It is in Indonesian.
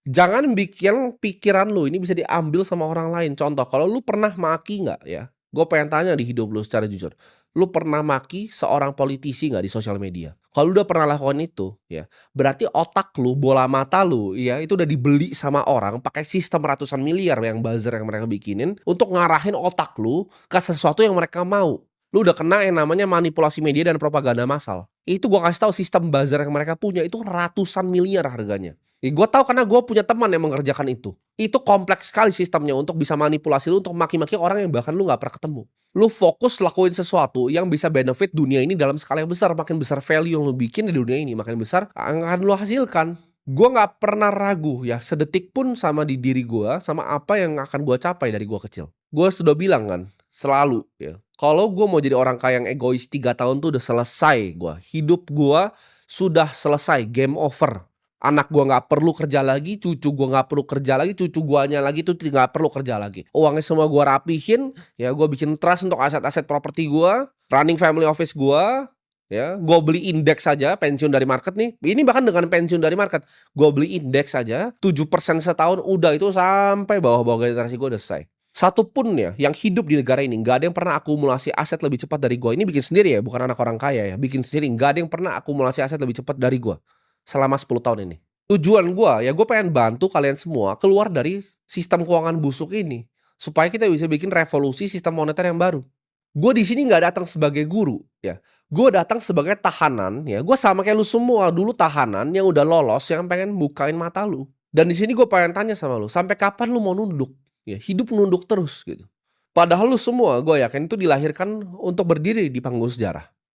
Jangan bikin pikiran lu ini bisa diambil sama orang lain. Contoh, kalau lu pernah maki nggak ya, gue pengen tanya di hidup lu secara jujur, lu pernah maki seorang politisi nggak di sosial media? Kalau lu udah pernah lakukan itu ya, berarti otak lu, bola mata lu ya, itu udah dibeli sama orang pakai sistem ratusan miliar yang buzzer yang mereka bikinin untuk ngarahin otak lu ke sesuatu yang mereka mau. Lu udah kena yang namanya manipulasi media dan propaganda massal. Itu gua kasih tahu sistem buzzer yang mereka punya itu ratusan miliar harganya. Gue tahu karena gue punya teman yang mengerjakan itu. Itu kompleks sekali sistemnya untuk bisa manipulasi lu untuk maki-maki orang yang bahkan lu nggak pernah ketemu. Lu fokus lakuin sesuatu yang bisa benefit dunia ini dalam skala yang besar, makin besar value yang lu bikin di dunia ini, makin besar yang akan lu hasilkan. Gue nggak pernah ragu ya sedetik pun sama di diri gue, sama apa yang akan gue capai dari gue kecil. Gue sudah bilang kan, selalu ya, kalau gue mau jadi orang kaya yang egois 3 tahun tuh udah selesai gue. Hidup gue sudah selesai, game over. Anak gua nggak perlu kerja lagi, cucu gua nggak perlu kerja lagi, cucu guanya lagi tuh nggak perlu kerja lagi. Uangnya semua gua rapihin, ya gua bikin trust untuk aset-aset properti gua, running family office gua, ya gua beli indeks saja pensiun dari market nih. Ini bahkan dengan pensiun dari market, gua beli indeks saja 7% setahun udah itu sampai bawah-bawah generasi gua udah selesai. Satu pun ya yang hidup di negara ini nggak ada yang pernah akumulasi aset lebih cepat dari gua. Ini bikin sendiri ya, bukan anak orang kaya ya, bikin sendiri. Nggak ada yang pernah akumulasi aset lebih cepat dari gua. Selama 10 tahun ini. Tujuan gua, ya gue pengen bantu kalian semua keluar dari sistem keuangan busuk ini, supaya kita bisa bikin revolusi sistem moneter yang baru. Gue di sini nggak datang sebagai guru, ya. Gue datang sebagai tahanan, ya. Gue sama kayak lu semua dulu tahanan yang udah lolos, yang pengen bukain mata lu. Dan di sini gue pengen tanya sama lu, sampai kapan lu mau nunduk? Ya, hidup nunduk terus gitu. Padahal lu semua, gue yakin itu dilahirkan untuk berdiri di panggung sejarah.